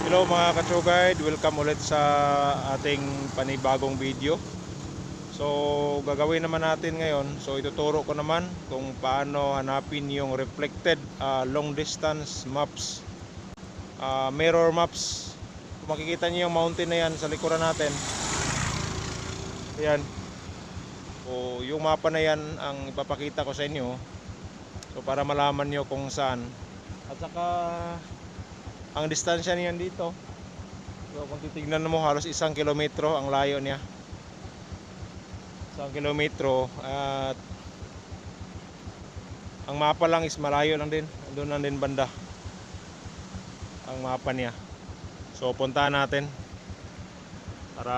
Hello mga ka-Guide, welcome ulit sa ating panibagong video. So gagawin naman natin ngayon, so ituturo ko naman kung paano hanapin yung reflected long distance maps, mirror maps. Kung makikita niyo yung mountain na yan sa likuran natin, yan. So yung mapa na yan ang ipapakita ko sa inyo, so para malaman nyo kung saan. At saka ang distansya niyan dito, so kung titignan mo, halos 1 kilometro ang layo niya. 1 kilometro. At ang mapa lang is malayo lang din, doon lang din banda ang mapa niya. So puntahan natin para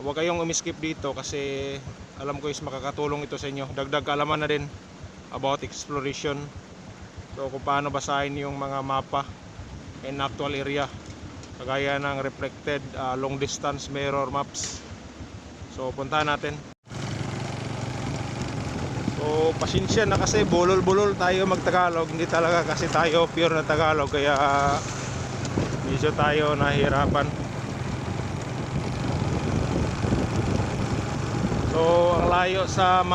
huwag kayong umiskip dito, kasi alam ko is makakatulong ito sa inyo. Dagdag kaalaman na din about exploration. So kung paano basahin yung mga mapa in actual area, kagaya ng reflected long distance mirror maps. So puntahan natin. So pasensya na kasi bulol-bulol tayo magtagalog, hindi talaga kasi tayo pure na Tagalog, kaya medyo tayo nahihirapan. So ang layo sa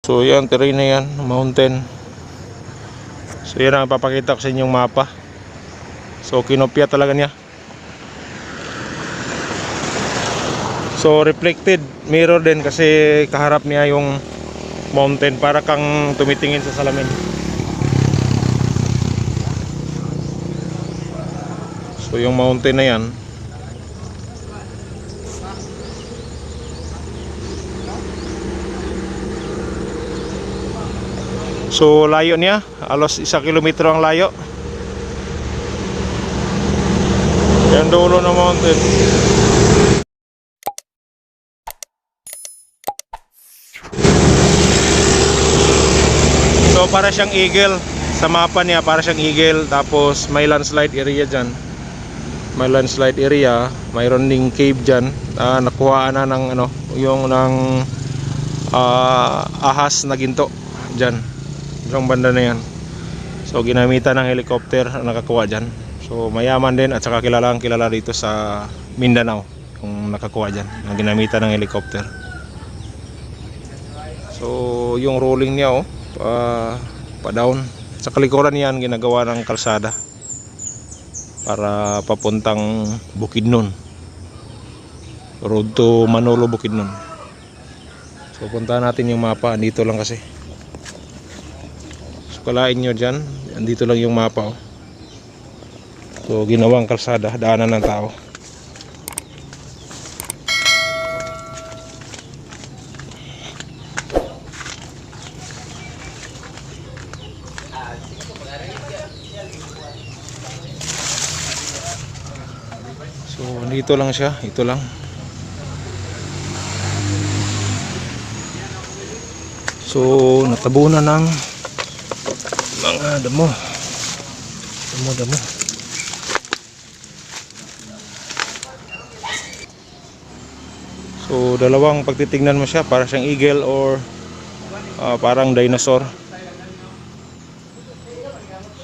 So yan, terrain na yan, mountain. So yan ang papakita ko sa inyong mapa. So kinopya talaga niya. So reflected mirror din, kasi kaharap niya yung mountain, para kang tumitingin sa salamin. So yung mountain na yan, so layo niya, halos 1 kilometro ang layo. Yan dulo ng mountain. So para siyang eagle sa mapa niya, para siyang eagle. Tapos may landslide area dyan, may landslide area, mayroon ding cave dyan. Nakuhaan na ng ano, yung ng ahas na ginto dyan, yung banda na yan. So ginamitan ng helicopter ang nakakuha dyan. So mayaman din, at saka kilalang kilala dito sa Mindanao yung nakakuha dyan, ang ginamitan ng helicopter. So yung rolling niya pa down sa kalikuran niyan, ginagawa ng kalsada para papuntang Bukidnon, road to Manolo, Bukidnon. So puntahan natin yung mapa, dito lang kasi. So kalain nyo dyan, andito lang yung mapa. So ginawang kalsada, daanan ng tao. So dito lang siya, ito lang. So natabunan ng mga damo. Damo. So dalawang pagtitingnan mo siya, para siyang eagle or parang dinosaur.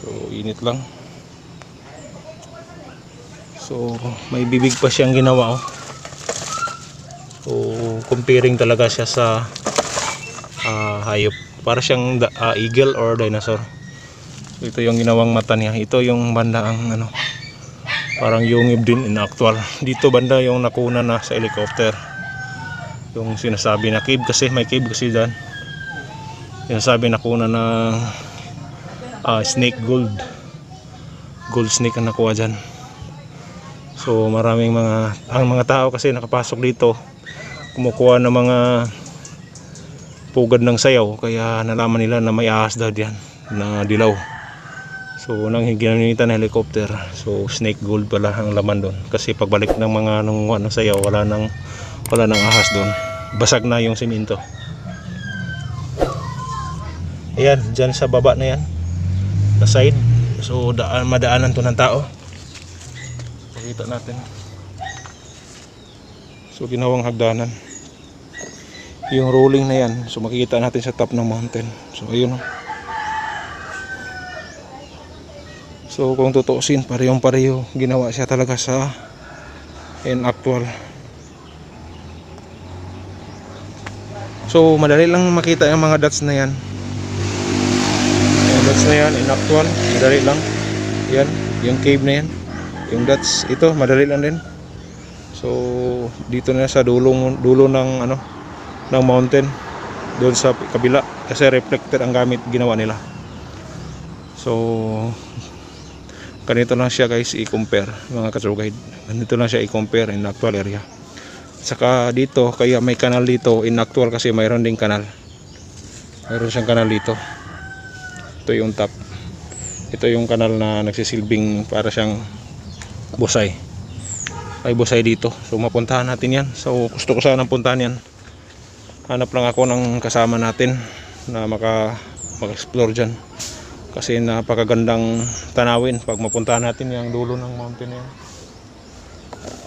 So init lang. So may bibig pa siyang ginawa. So comparing talaga siya sa hayop, para siyang eagle or dinosaur. So, ito yung ginawang mata niya. Ito yung banda ang ano, parang yungib din in actual. Dito banda yung nakuna na sa helicopter, yung sinasabi na cave, kasi may cave kasi dyan. Sinasabi nakuna ng snake, gold snake ang nakuha dyan. So maraming ang mga tao kasi nakapasok dito, kumukuha ng mga pugad ng sayaw, kaya nalaman nila na may ahas daw diyan na dilaw. So nang ginamitan ng helicopter, so snake gold pala ang laman doon, kasi pagbalik ng mga nung sayaw, wala nang ahas doon, basag na yung simento. Ayan, dyan sa baba na yan, na side. So madaanan to ng tao. makita natin. So ginawang hagdanan yung rolling na yan, so makikita natin sa top ng mountain. So ayun, so kung tutuusin, parehong-pareho ginawa siya talaga sa actual. So madali lang makita yung mga dots na yan. Yung dots na yan actual, madali lang. Yan, yung cave na yan, yung dots, ito madali lang din. So dito na sa dulo ng ng mountain, doon sa kabila, kasi reflector ang ginawa nila. So ganito lang siya guys i-compare mga ka-tour guide. Ganito lang siya i-compare in actual area. Saka dito, kaya may kanal dito in actual kasi mayroon ding kanal. Mayroon siyang kanal dito. Ito yung top. Ito yung kanal na nagsisilbing para siyang busay. Ay busay dito. So mapuntahan natin yan. So gusto ko sana puntahan yan. Hanap lang ako ng kasama natin na mag-explore dyan. Kasi napakagandang tanawin pag mapuntahan natin yung dulo ng mountain na yan.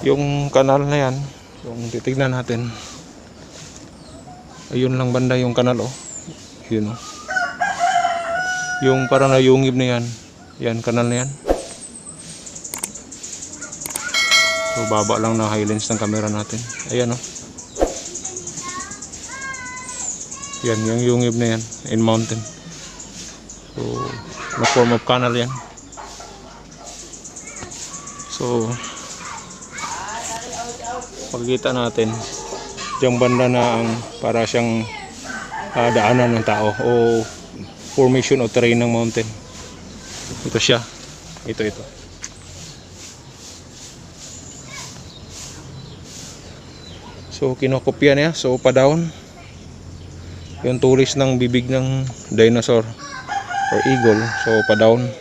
Yung kanal na yan, yung titignan natin. Ayun lang banda yung kanal, oh. Yun, oh. Yung parang nayungib na yan. Yan, kanal na yan. So baba lang na high lens ng camera natin. Ayan, oh. Yan, yung yungib na yan in mountain. So na form of canal yan. So pagkita natin yung banda na ang para siyang daanan ng tao o formation o terrain ng mountain. Ito siya. Ito. So kinokopya niya. So pa down yung tulis ng bibig ng dinosaur or eagle. So pa down.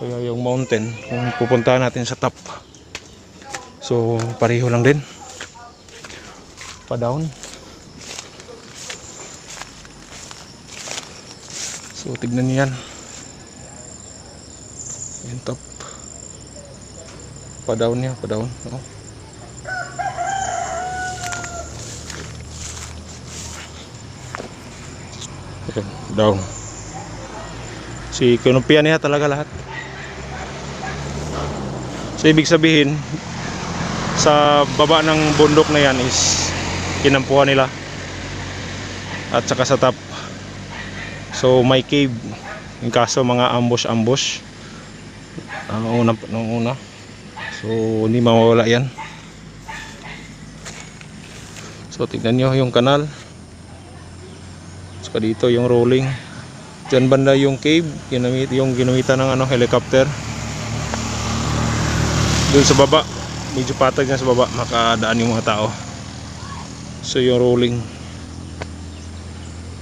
Kaya yung mountain kung pupuntahan natin sa top, so pareho lang din, pa down. So tignan niyo yan, yung top, pa down niya, pa down. Okay, down. Si kinopya niya talaga lahat. So ibig sabihin sa baba ng bundok na yan is kinampuhan nila, at saka sa top so may cave, in kaso mga ambush nung una, so hindi mawawala yan. So tignan nyo yung kanal, saka dito yung rolling, dyan banda yung cave, yung ginamitan ng helicopter. Doon sa baba, medyo patag na sa baba, makadaan yung mga tao. So yung rolling,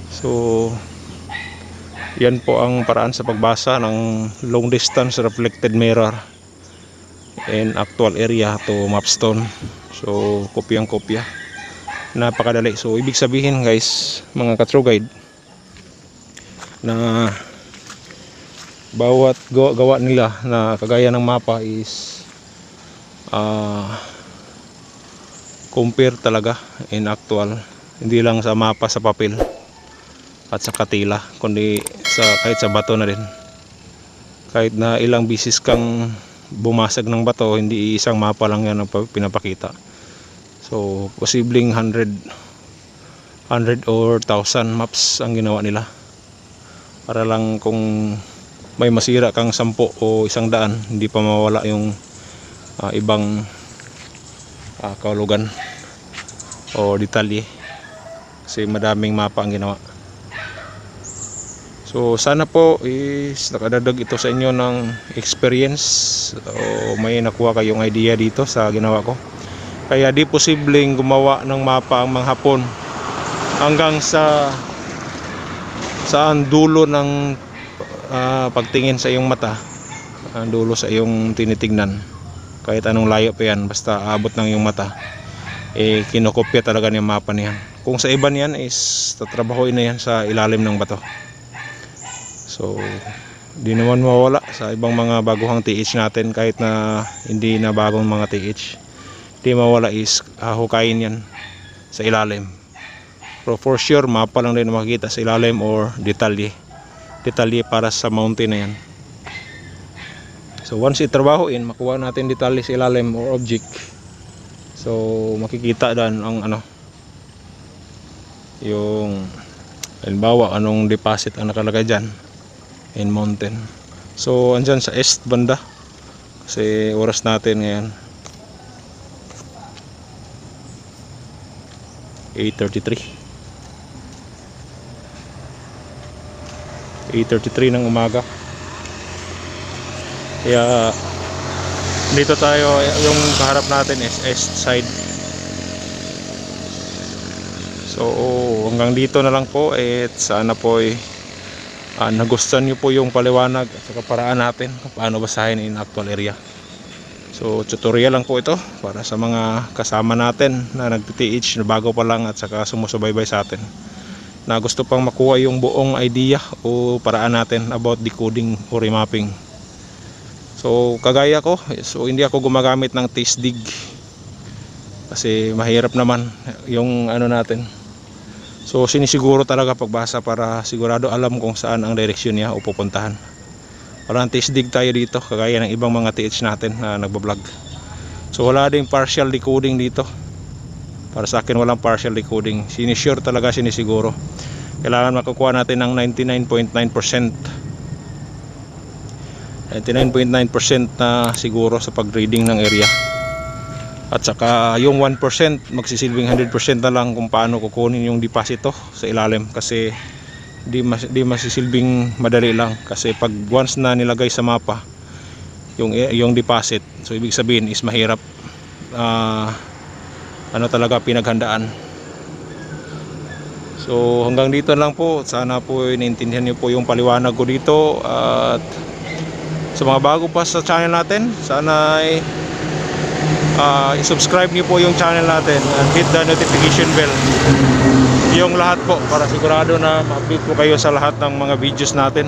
so yan po ang paraan sa pagbasa ng long distance reflected mirror in actual area to mapstone. So kopyang-kopya, napakadali. So ibig sabihin guys, mga ka-tour guide, na bawat gawa nila na kagaya ng mapa is compare talaga in actual, hindi lang sa mapa sa papel at sa katila, kundi kahit sa bato na rin. Kahit na ilang bisis kang bumasag ng bato, hindi isang mapa lang yan ang pinapakita. So posibleng 100 or 1,000 maps ang ginawa nila, para lang kung may masira kang 10 o 100, hindi pa mawala yung ibang kahulugan o detalye, kasi madaming mapa ang ginawa. So sana po is nakadadag ito sa inyo ng experience, o may nakuha kayong idea dito sa ginawa ko. Kaya di posibleng gumawa ng mapa ang mga Hapon hanggang sa saan dulo ng pagtingin sa iyong mata, ang dulo sa iyong tinitignan, kahit anong layo pa yan, basta abot ng iyong mata, kinokopya talaga ng mapa niyan. Kung sa iba niyan is tatrabahoin na yan sa ilalim ng bato. So Di naman mawala sa ibang mga baguhang TH natin, kahit na hindi na bagong mga TH. Di mawala is hukayin yan sa ilalim. Pero for sure mapa lang din makikita sa ilalim or detalye para sa mountain na yan. So once itrabahoin, makuha natin detalye sa ilalim or object, so makikita dan ang yung halimbawa anong deposit ang nakalagay dyan in mountain. So andyan sa east banda, kasi oras natin ngayon 8:33 ng umaga. Kaya dito tayo, yung kaharap natin is east side. So hanggang dito na lang po, at sana po nagustuhan nyo po yung paliwanag at saka paraan natin kung paano basahin in actual area. So tutorial lang po ito para sa mga kasama natin na nag-TH na bago pa lang at saka sumusubaybay sa atin, na gusto pang makuha yung buong idea o paraan natin about decoding o remapping. So kagaya ko, so hindi ako gumagamit ng taste dig kasi mahirap naman yung natin. So sinisiguro talaga pagbasa para sigurado alam kung saan ang direksyon niya o pupuntahan. Parang taste dig tayo dito kagaya ng ibang mga TH natin na nagbablog. So wala ding partial decoding dito. Para sa akin walang partial decoding. Sinisure talaga, sinisiguro. Kailangan makukuha natin ng 99.9% na siguro sa pag-reading ng area. At saka yung 1% magsisilbing 100% na lang kung paano kukunin yung deposito sa ilalim, kasi di masisilbing madali lang, kasi pag once na nilagay sa mapa yung deposit, so ibig sabihin is mahirap talaga pinaghandaan. So hanggang dito lang po, sana po naiintindihan niyo po yung paliwanag ko dito. At sa mga bago pa sa channel natin, sana i-subscribe niyo po yung channel natin and hit the notification bell, yung lahat po, para sigurado na ma-update po kayo sa lahat ng mga videos natin.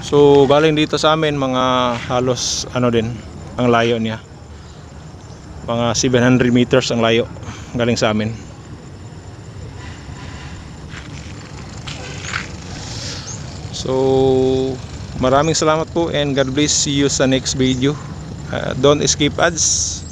So galing dito sa amin mga halos din ang layo niya, mga 700 meters ang layo galing sa amin. So maraming salamat po and God bless. See you sa next video. Don't skip ads.